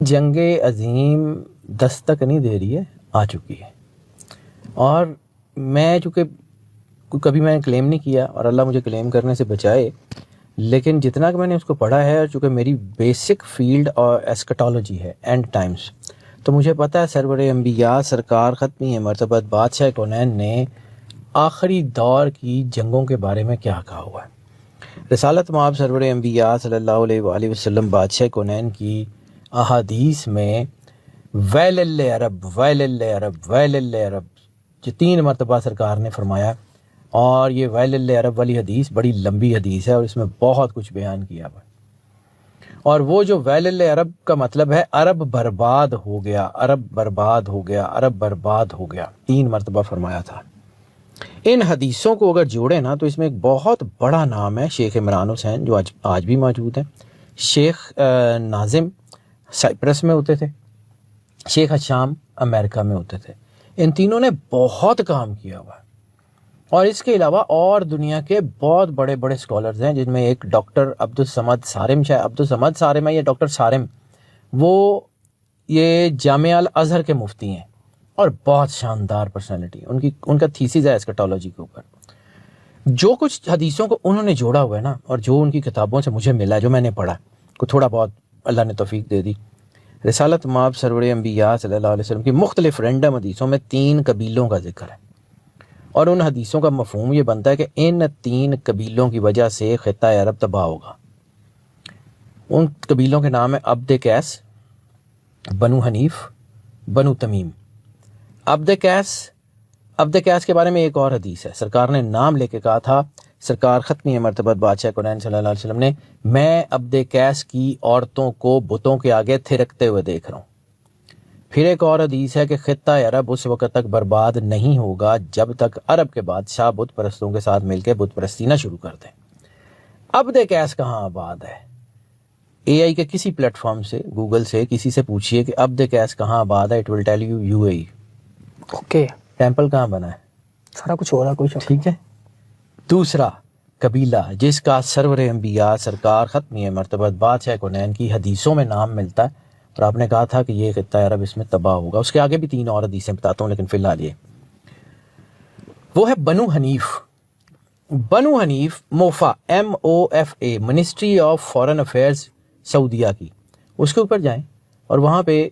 جنگ عظیم دستک نہیں دے رہی ہے، آ چکی ہے. اور میں چونکہ کبھی میں نے کلیم نہیں کیا اور اللہ مجھے کلیم کرنے سے بچائے، لیکن جتنا کہ میں نے اس کو پڑھا ہے، اور چونکہ میری بیسک فیلڈ اور ایسکٹالوجی ہے، اینڈ ٹائمز، تو مجھے پتہ ہے سرور انبیاء سرکار ختمی مرتبت بادشاہ کونین نے آخری دور کی جنگوں کے بارے میں کیا کہا ہوا ہے. رسالت مآب سرور انبیاء صلی اللہ علیہ وآلہ وسلم بادشاہ کونین کی احادیث میں ویل للعرب ویل للعرب ویل للعرب جو 3 مرتبہ سرکار نے فرمایا. اور یہ ویل للعرب والی حدیث بڑی لمبی حدیث ہے اور اس میں بہت کچھ بیان کیا ہوا ہے. اور وہ جو ویل للعرب کا مطلب ہے عرب برباد ہو گیا، عرب برباد ہو گیا، عرب برباد ہو گیا، 3 مرتبہ فرمایا تھا. ان حدیثوں کو اگر جوڑیں نا تو اس میں ایک بہت بڑا نام ہے شیخ عمران حسین، جو آج بھی موجود ہیں. شیخ ناظم سائپرس میں ہوتے تھے، شیخ حشام امریکہ میں ہوتے تھے. ان تینوں نے بہت کام کیا ہوا ہے. اور اس کے علاوہ اور دنیا کے بہت بڑے بڑے اسکالرز ہیں، جن میں ایک ڈاکٹر عبدالصمد صارم، شاید عبدالصمد صارم ہے یا ڈاکٹر صارم، وہ یہ جامعہ الازہر کے مفتی ہیں اور بہت شاندار پرسنالٹی. ان کا تھیسز ہے ایسکٹالوجی کے اوپر. جو کچھ حدیثوں کو انہوں نے جوڑا ہوا ہے نا، اور جو ان کی کتابوں سے مجھے ملا، جو میں نے پڑھا، کو تھوڑا بہت اللہ نے توفیق دے دی. رسالت مآب سرور انبیاء صلی اللہ علیہ وسلم کی مختلف رینڈم حدیثوں میں 3 قبیلوں کا ذکر ہے. اور ان حدیثوں کا مفہوم یہ بنتا ہے کہ ان 3 قبیلوں کی وجہ سے خطہ عرب تباہ ہوگا. ان قبیلوں کے نام ہیں عبد قیس، بنو حنیف، بنو تمیم. عبد قیس کے بارے میں ایک اور حدیث ہے. سرکار نے نام لے کے کہا تھا، سرکار ختمی مرتبت بادشاہ کونین صلی اللہ علیہ وسلم نے، میں عبد قیس کی عورتوں کو بتوں کے آگے تھرکتے ہوئے دیکھ رہا ہوں. پھر ایک اور حدیث ہے کہ خطہ عرب اس وقت تک برباد نہیں ہوگا جب تک عرب کے بادشاہ بت پرستوں کے ساتھ مل کے بت پرستی نہ شروع کر دیں. عبد قیس کہاں آباد ہے؟ اے آئی کے کسی پلیٹ فارم سے، گوگل سے کسی سے پوچھئے کہ عبد قیس کہاں آباد ہے، it will tell you you a E. Okay, temple کہاں بنا ہے؟ سارا کچھ ہو رہا کوئی شک. ٹھیک ہے. دوسرا قبیلہ جس کا سرور انبیاء سرکار ختمی مرتبت بادشاہ کونین کی حدیثوں میں نام ملتا ہے، اور آپ نے کہا تھا کہ یہ خطہ عرب اس میں تباہ ہوگا. اس کے آگے بھی 3 اور حدیثیں بتاتا ہوں، لیکن فی الحال یہ وہ ہے Bano Hanif. Bano Hanif MOFA MOFA ministry of foreign affairs سعودیہ کی، اس کے اوپر جائیں اور وہاں پہ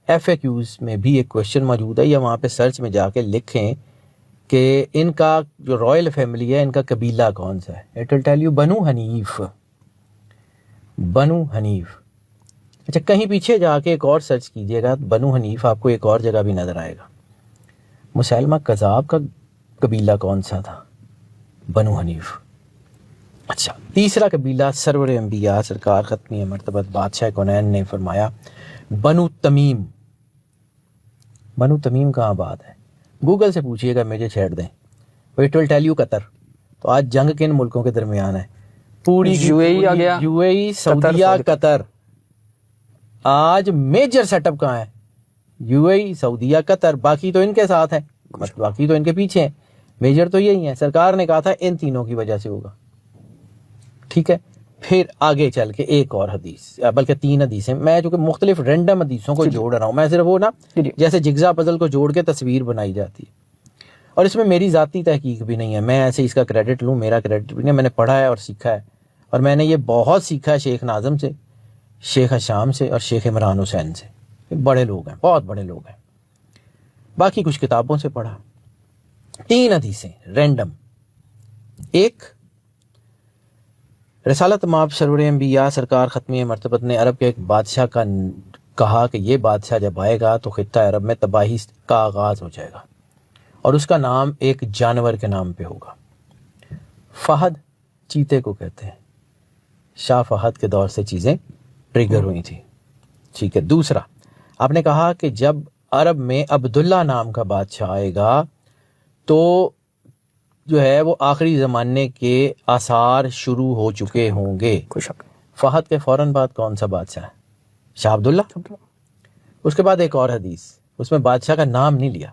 FAQs میں بھی ایک کویشچن موجود ہے، یا وہاں پہ سرچ میں جا کے لکھیں کہ ان کا جو رائل فیملی ہے ان کا قبیلہ کون سا ہے. اٹ ول ٹیل یو بنو حنیف. بنو حنیف. اچھا، کہیں پیچھے جا کے ایک اور سرچ کیجئے گا، بنو حنیف آپ کو ایک اور جگہ بھی نظر آئے گا. مسیلمہ کذاب کا قبیلہ کون سا تھا؟ بنو حنیف. اچھا، تیسرا قبیلہ سرور انبیاء سرکار ختمی مرتبت بادشاہ کونین نے فرمایا بنو تمیم. بنو تمیم کہاں آباد ہے؟ گوگل سے پوچھئے گا، مجھے چھیڑ دیں. اٹ ول ٹیل یو قطر. تو آج جنگ کن ملکوں کے درمیان ہے؟ پوری UAE آ گیا، UAE، سعودیہ، قطر. آج میجر سیٹ اپ کہاں ہے؟ UAE، سعودیہ، قطر. باقی تو ان کے ساتھ ہے، باقی تو ان کے پیچھے ہیں. میجر تو یہی ہے. سرکار نے کہا تھا ان تینوں کی وجہ سے ہوگا. ٹھیک ہے. پھر آگے چل کے ایک اور حدیث، بلکہ 3 حدیثیں، میں جو کہ مختلف رینڈم حدیثوں کو جوڑ رہا ہوں. میں صرف وہ نا جیسے جگزا پزل کو جوڑ کے تصویر بنائی جاتی ہے، اور اس میں میری ذاتی تحقیق بھی نہیں ہے. میں ایسے اس کا کریڈٹ لوں، میرا کریڈٹ بھی نہیں. میں نے پڑھا ہے اور سیکھا ہے، اور میں نے یہ بہت سیکھا ہے شیخ ناظم سے، شیخ حشام سے اور شیخ عمران حسین سے. بڑے لوگ ہیں، بہت بڑے لوگ ہیں. باقی کچھ کتابوں سے پڑھا. 3 حدیثیں رینڈم. ایک، رسالت مآب سرور انبیاء سرکار ختمی مرتبت نے عرب کے ایک بادشاہ کا کہا کہ یہ بادشاہ جب آئے گا تو خطہ عرب میں تباہی کا آغاز ہو جائے گا، اور اس کا نام ایک جانور کے نام پہ ہوگا. فہد، چیتے کو کہتے ہیں. شاہ فہد کے دور سے چیزیں ٹریگر ہوئی تھیں. ٹھیک ہے. دوسرا، آپ نے کہا کہ جب عرب میں عبداللہ نام کا بادشاہ آئے گا تو جو ہے وہ آخری زمانے کے آثار شروع ہو چکے ہوں گے. کوئی شک. فہد کے فوراً بعد کون سا بادشاہ ہے؟ شاہ عبداللہ. اس کے بعد ایک اور حدیث، اس میں بادشاہ کا نام نہیں لیا،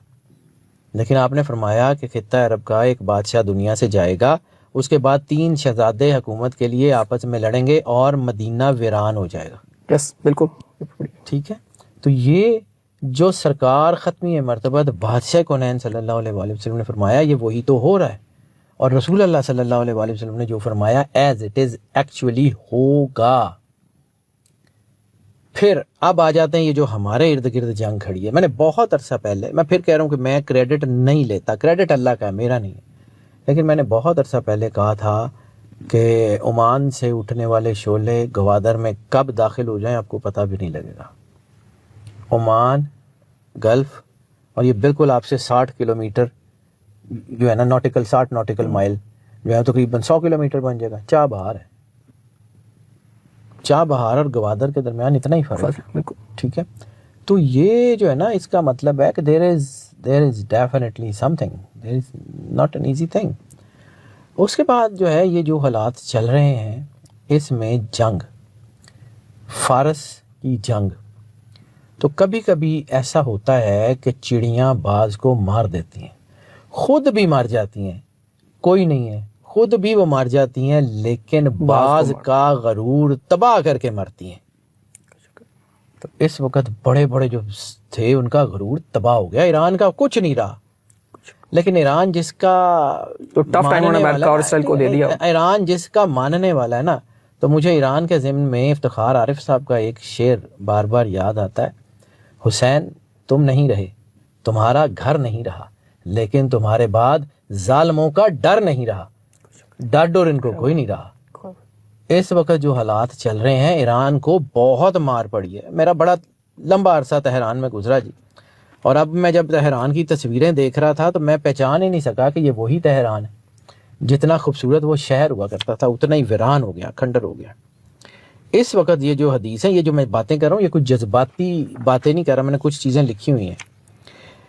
لیکن آپ نے فرمایا کہ خطہ عرب کا ایک بادشاہ دنیا سے جائے گا، اس کے بعد 3 شہزادے حکومت کے لیے آپس میں لڑیں گے اور مدینہ ویران ہو جائے گا. یس، بالکل. ٹھیک ہے. تو یہ جو سرکار ختمی مرتبہ بادشاہ کونین صلی اللہ علیہ وآلہ وسلم نے فرمایا یہ وہی تو ہو رہا ہے, اور رسول اللہ صلی اللہ علیہ وآلہ وسلم نے جو فرمایا ایز اٹ از ایکچولی ہوگا. پھر اب آ جاتے ہیں یہ جو ہمارے ارد گرد جنگ کھڑی ہے. میں نے بہت عرصہ پہلے, میں پھر کہہ رہا ہوں کہ میں کریڈٹ نہیں لیتا, کریڈٹ اللہ کا ہے, میرا نہیں ہے, لیکن میں نے بہت عرصہ پہلے کہا تھا کہ عمان سے اٹھنے والے شعلے گوادر میں کب داخل ہو جائیں آپ کو پتہ بھی نہیں لگے گا. عمان, گلف, اور یہ بالکل آپ سے 60 کلومیٹر جو ہے نا نوٹیکل 60 نوٹیکل مائل جو ہے تقریباً 100 کلومیٹر بن جائے گا. چاہ بہار ہے, چاہ بہار اور گوادر کے درمیان اتنا ہی فرق ہے. ٹھیک ہے, تو یہ جو ہے نا اس کا مطلب ہے کہ there is definitely something, there is not an easy thing. اس کے بعد جو ہے یہ جو حالات چل رہے ہیں اس میں جنگ, فارس کی جنگ, تو کبھی کبھی ایسا ہوتا ہے کہ چڑیاں باز کو مار دیتی ہیں, خود بھی مار جاتی ہیں, کوئی نہیں ہے, خود بھی وہ مار جاتی ہیں, لیکن باز کا غرور تباہ کر کے مرتی ہیں. تو اس وقت بڑے بڑے جو تھے ان کا غرور تباہ ہو گیا, ایران کا کچھ نہیں رہا. لیکن ایران جس کا ایران جس کا ماننے والا ہے نا, تو مجھے ایران کے ضمن میں افتخار عارف صاحب کا ایک شعر بار بار یاد آتا ہے, حسین تم نہیں رہے, تمہارا گھر نہیں رہا, لیکن تمہارے بعد ظالموں کا ڈر نہیں رہا, ڈر ڈور ان کو کوئی نہیں رہا. اس وقت جو حالات چل رہے ہیں ایران کو بہت مار پڑی ہے. میرا بڑا لمبا عرصہ تہران میں گزرا جی, اور اب میں جب تہران کی تصویریں دیکھ رہا تھا تو میں پہچان ہی نہیں سکا کہ یہ وہی تہران ہے. جتنا خوبصورت وہ شہر ہوا کرتا تھا اتنا ہی ویران ہو گیا, کھنڈر ہو گیا. اس وقت یہ جو حدیث ہیں, یہ جو میں باتیں کر رہا ہوں, یہ کچھ جذباتی باتیں نہیں کر رہا, میں نے کچھ چیزیں لکھی ہوئی ہیں.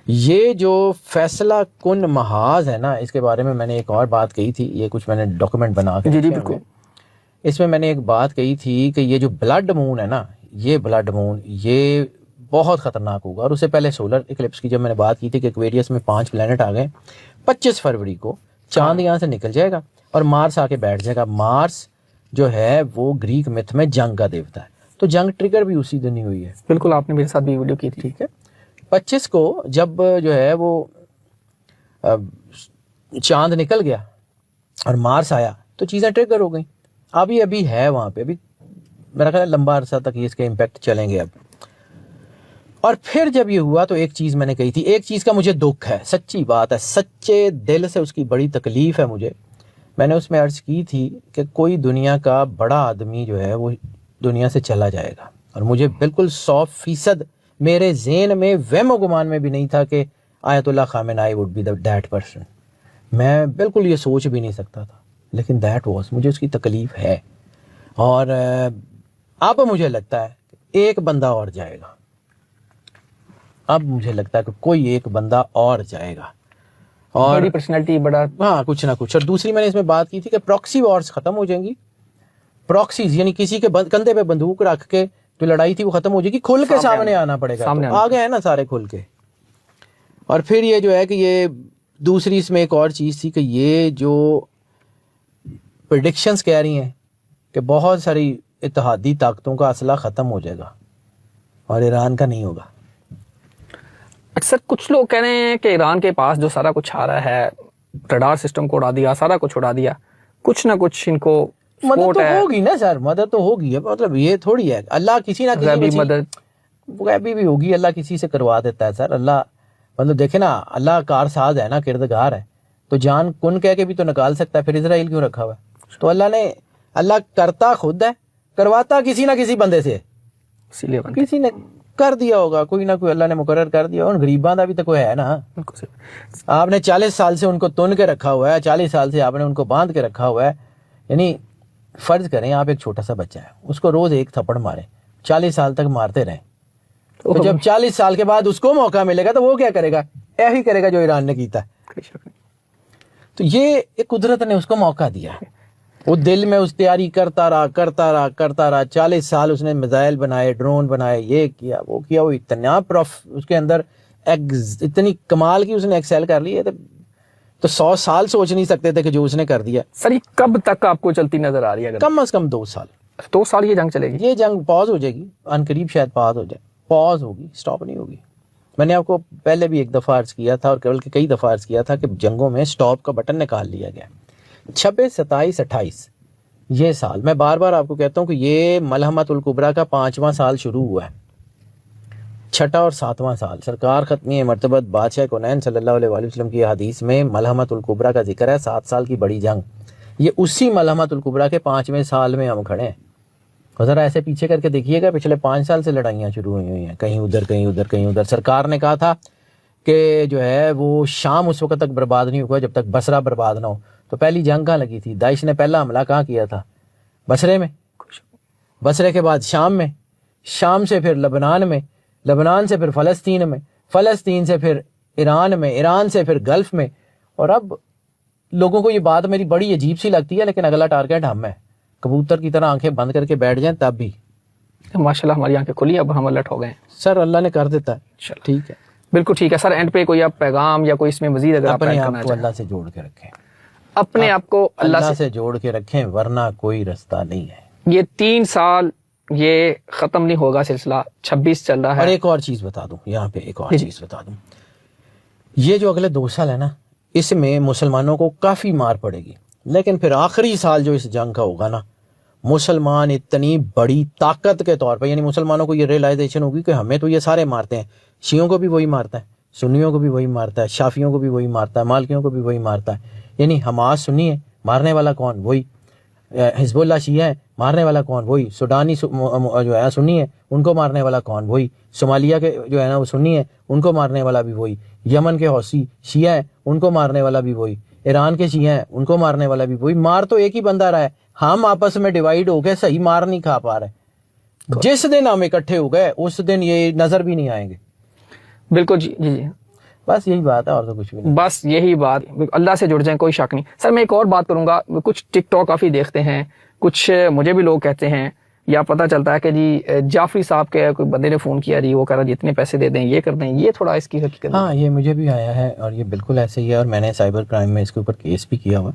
یہ جو فیصلہ کن محاذ ہے نا, اس کے بارے میں نے ایک اور بات کہی تھی, یہ کچھ میں نے ڈاکومنٹ بنا کے جی بالکل. اس میں نے ایک بات کہی تھی کہ یہ جو بلڈ مون ہے نا, یہ بلڈ مون یہ بہت خطرناک ہوگا. اور اس سے پہلے سولر ایکلپس کی جب میں نے بات کی تھی کہ ایکویریس میں 5 پلینٹ آ گئے, 25 فروری کو چاند یہاں سے نکل جائے گا اور مارس آ کے بیٹھ جائے گا. مارس جو ہے وہ گریک میتھ میں جنگ کا دیوتا ہے, تو جنگ ٹریگر بھی اسی دن ہی ہوئی ہے. بالکل, آپ نے میرے ساتھ بھی ویڈیو کی تھی. ٹھیک ہے, 25 کو جب جو ہے وہ چاند نکل گیا اور مارس آیا تو چیزیں ٹریگر ہو گئیں. ابھی ہے وہاں پہ, ابھی میرا خیال ہے لمبا عرصہ تک یہ اس کے امپیکٹ چلیں گے اب. اور پھر جب یہ ہوا تو ایک چیز میں نے کہی تھی, ایک چیز کا مجھے دکھ ہے, سچی بات ہے, سچے دل سے اس کی بڑی تکلیف ہے مجھے. میں نے اس میں عرض کی تھی کہ کوئی دنیا کا بڑا آدمی جو ہے وہ دنیا سے چلا جائے گا, اور مجھے بالکل 100% میرے ذہن میں وہم و گمان میں بھی نہیں تھا کہ Ayatollah Khamenei would be that person. میں بالکل یہ سوچ بھی نہیں سکتا تھا, لیکن دیٹ واز, مجھے اس کی تکلیف ہے. اور اب مجھے لگتا ہے ایک بندہ اور جائے گا, اب مجھے لگتا ہے کہ کوئی ایک بندہ اور جائے گا, اور بڑی پرسنالٹی, بڑا ہاں کچھ نہ کچھ. اور دوسری میں نے اس میں بات کی تھی کہ پراکسی وارز ختم ہو جائیں گی. پراکسیز یعنی کسی کے کندھے پہ بندوق رکھ کے جو لڑائی تھی وہ ختم ہو جائے گی, کھل کے سامنے آنا پڑے گا. آ گئے ہیں نا سارے کھل کے. اور پھر یہ جو ہے کہ یہ دوسری اس میں ایک اور چیز تھی کہ یہ جو پریڈکشنز کہہ رہی ہیں کہ بہت ساری اتحادی طاقتوں کا اسلحہ ختم ہو جائے گا اور ایران کا نہیں ہوگا. اکثر کچھ لوگ کہہ رہے ہیں کہ ایران کے پاس جو سارا کچھ آ رہا ہے, ریڈار سسٹم کو اڑا دیا, سارا کچھ اڑا دیا, کچھ نہ کچھ ان کو مدد تو ہوگی نا سر, مدد تو ہوگی. مطلب یہ تھوڑی ہے اللہ کسی نہ کسی مدد غیبی بھی ہوگی, اللہ کسی سے کروا دیتا ہے سر. اللہ مطلب دیکھیں نا, اللہ کار ساز ہے نا, کردگار ہے, تو جان کن کہہ کے بھی تو نکال سکتا ہے. پھر اسرائیل کیوں رکھا ہوا ہے؟ تو اللہ کرتا خود ہے, کرواتا کسی نہ کسی بندے سے, اسی لیے کسی نے کر دیا ہوگا, کوئی نہ کوئی اللہ نے مقرر کر دیا. ان غریباں کا بھی تو کوئی ہے نا. آپ نے 40 سال سے ان کو تن کے رکھا ہوا ہے, 40 سال سے آپ نے ان کو باندھ کے رکھا ہوا ہے. یعنی فرض کریں آپ ایک چھوٹا سا بچہ ہے, اس کو روز ایک تھپڑ ماریں, 40 سال تک مارتے رہیں, تو جب 40 سال کے بعد اس کو موقع ملے گا تو وہ کیا کرے گا؟ ایسا کرے گا جو ایران نے کیتا ہے. تو یہ ایک قدرت نے اس کو موقع دیا ہے, وہ دل میں اس تیاری کرتا رہا 40 سال اس نے میزائل بنائے, ڈرون بنائے, یہ کیا وہ کیا, وہ اتنا اس کے اندر اتنی کمال کی اس نے ایکسل کر لی ہے تو 100 سال سوچ نہیں سکتے تھے کہ جو اس نے کر دیا. سر یہ کب تک آپ کو چلتی نظر آ رہی ہے؟ کم از کم 2 سال. 2 سال یہ جنگ چلے گی؟ یہ جنگ پاز ہو جائے گی ان قریب، شاید پاز ہو جائے، پاز ہوگی، سٹاپ نہیں ہوگی. میں نے آپ کو پہلے بھی ایک دفعہ عرض کیا تھا اور بلکہ کئی دفعہ عرض کیا تھا کہ جنگوں میں سٹاپ کا بٹن نکال لیا گیا. 26 27 28 یہ سال، میں بار بار آپ کو کہتا ہوں کہ یہ ملحمۃ الکبریٰ کا 5واں سال شروع ہوا ہے، 6واں اور 7واں سال. سرکار ختمی مرتبت بادشاہ کونین صلی اللہ علیہ وآلہ وسلم کی حدیث میں ملحمۃ الکبریٰ کا ذکر ہے، 7 سال کی بڑی جنگ. یہ اسی ملحمۃ الکبریٰ کے 5ویں سال میں ہم کھڑے ہیں. اور ذرا ایسے پیچھے کر کے دیکھیے گا، پچھلے 5 سال سے لڑائیاں شروع ہوئی ہیں، کہیں ادھر کہیں ادھر کہیں ادھر. سرکار نے کہا تھا کہ جو ہے وہ شام اس وقت تک برباد نہیں ہوا جب تک بصرہ برباد نہ ہو. تو پہلی جنگ کہاں لگی تھی؟ داعش نے پہلا حملہ کہاں کیا تھا؟ بصرے میں. بصرے کے بعد شام میں، شام سے پھر لبنان میں، لبنان سے پھر فلسطین میں، فلسطین سے پھر ایران میں، ایران سے پھر گلف میں. اور اب لوگوں کو یہ بات میری بڑی عجیب سی لگتی ہے، لیکن اگلا ٹارگیٹ ہم ہے. کبوتر کی طرح آنکھیں بند کر کے بیٹھ جائیں تب بھی. ماشاءاللہ ہماری آنکھیں کھلی، اب ہم الرٹ ہو گئے ہیں. سر اللہ نے کر دیتا ہے. ٹھیک ہے، بالکل ٹھیک ہے سر. اینڈ پہ کوئی آپ پیغام یا کوئی اس میں مزید اگر آپ اپنے ایڈ آپ کرنا کو چاہیں؟ اللہ سے جوڑ کے رکھیں، اپنے آپ کو اللہ سے جوڑ کے رکھیں، ورنہ کوئی رستہ نہیں ہے. یہ 3 سال یہ ختم نہیں ہوگا سلسلہ، 26 چل رہا اور ہے. ایک اور چیز بتا دوں یہاں پہ، ایک اور چیز بتا دوں، یہ جو اگلے 2 سال ہے نا، اس میں مسلمانوں کو کافی مار پڑے گی. لیکن پھر آخری سال جو اس جنگ کا ہوگا نا، مسلمان اتنی بڑی طاقت کے طور پہ، یعنی مسلمانوں کو یہ ریئلائزیشن ہوگی کہ ہمیں تو یہ سارے مارتے ہیں، شیعوں کو بھی وہی مارتا ہے، سنیوں کو بھی وہی مارتا ہے، شافیوں کو بھی وہی مارتا ہے، مالکیوں کو بھی وہی مارتا ہے. یعنی حماس سنی ہے، مارنے والا کون؟ وہی. حزب اللہ شیعہ ہے، مارنے والا کون؟ وہی. سوڈانی جو ہے سنی ہے، ان کو مارنے والا کون؟ وہی. صومالیہ کے جو ہے نا وہ سنی ہے، ان کو مارنے والا بھی وہی. یمن کے حوثی شیعہ ہیں، ان کو مارنے والا بھی وہی. ایران کے شیعہ ہیں، ان کو مارنے والا بھی وہی. مار تو ایک ہی بندہ رہا ہے، ہم آپس میں ڈیوائیڈ ہو کے صحیح مار نہیں کھا پا رہے. جس دن ہم اکٹھے ہو گئے اس دن یہ نظر بھی نہیں آئیں گے. بالکل جی جی جی، بس یہی بات ہے، اور تو کچھ بھی نہیں. بس یہی بات. اللہ سے جڑ جائیں، کوئی شک نہیں. سر میں ایک اور بات کروں گا، کچھ ٹک ٹاک کافی دیکھتے ہیں، کچھ مجھے بھی لوگ کہتے ہیں یا پتہ چلتا ہے کہ جی جعفری صاحب کے کوئی بندے نے فون کیا جی، وہ کہہ رہا جی اتنے پیسے دے دیں، یہ کر دیں. یہ تھوڑا اس کی حقیقت. ہاں یہ مجھے بھی آیا ہے اور یہ بالکل ایسے ہی ہے، اور میں نے سائبر کرائم میں اس کے اوپر کیس بھی کیا ہوا.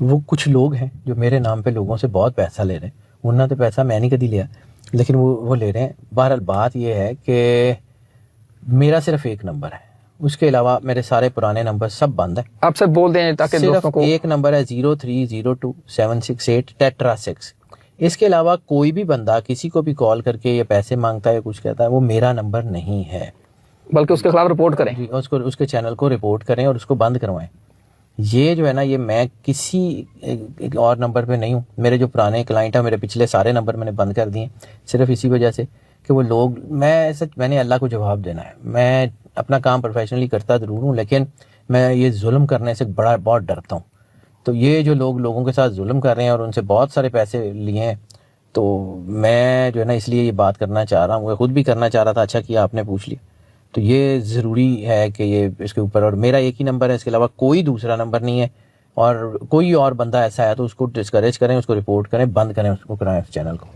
وہ کچھ لوگ ہیں جو میرے نام پہ لوگوں سے بہت پیسہ لے رہے ہیں. ورنہ تو پیسہ میں نہیں کبھی لیا، لیکن وہ لے رہے ہیں. بہرحال بات یہ ہے کہ میرا صرف ایک نمبر ہے، اس کے علاوہ میرے سارے پرانے نمبر سب بند ہیں. آپ سب بول دیں تاکہ صرف دوستوں کو. ایک نمبر ہے 0302768768. اس کے علاوہ کوئی بھی بندہ کسی کو بھی کال کر کے یا پیسے مانگتا ہے یا کچھ کہتا ہے، وہ میرا نمبر نہیں ہے. بلکہ اس کے خلاف رپورٹ کریں. جی، اس کے چینل کو رپورٹ کریں اور اس کو بند کروائیں. یہ جو ہے نا، یہ میں کسی ایک اور نمبر پہ نہیں ہوں. میرے جو پرانے کلائنٹ ہیں، میرے پچھلے سارے نمبر میں نے بند کر دیے صرف اسی وجہ سے کہ وہ لوگ، میں نے اللہ کو جواب دینا ہے. میں اپنا کام پروفیشنلی کرتا ضرور ہوں، لیکن میں یہ ظلم کرنے سے بہت ڈرتا ہوں. تو یہ جو لوگوں کے ساتھ ظلم کر رہے ہیں اور ان سے بہت سارے پیسے لیے ہیں، تو میں جو ہے نا اس لیے یہ بات کرنا چاہ رہا ہوں. وہ خود بھی کرنا چاہ رہا تھا، اچھا کیا آپ نے پوچھ لیا. تو یہ ضروری ہے کہ یہ اس کے اوپر، اور میرا ایک ہی نمبر ہے، اس کے علاوہ کوئی دوسرا نمبر نہیں ہے. اور کوئی اور بندہ ایسا ہے تو اس کو ڈسکریج کریں، اس کو رپورٹ کریں، بند کریں، اس کو کرائیں اس چینل کو.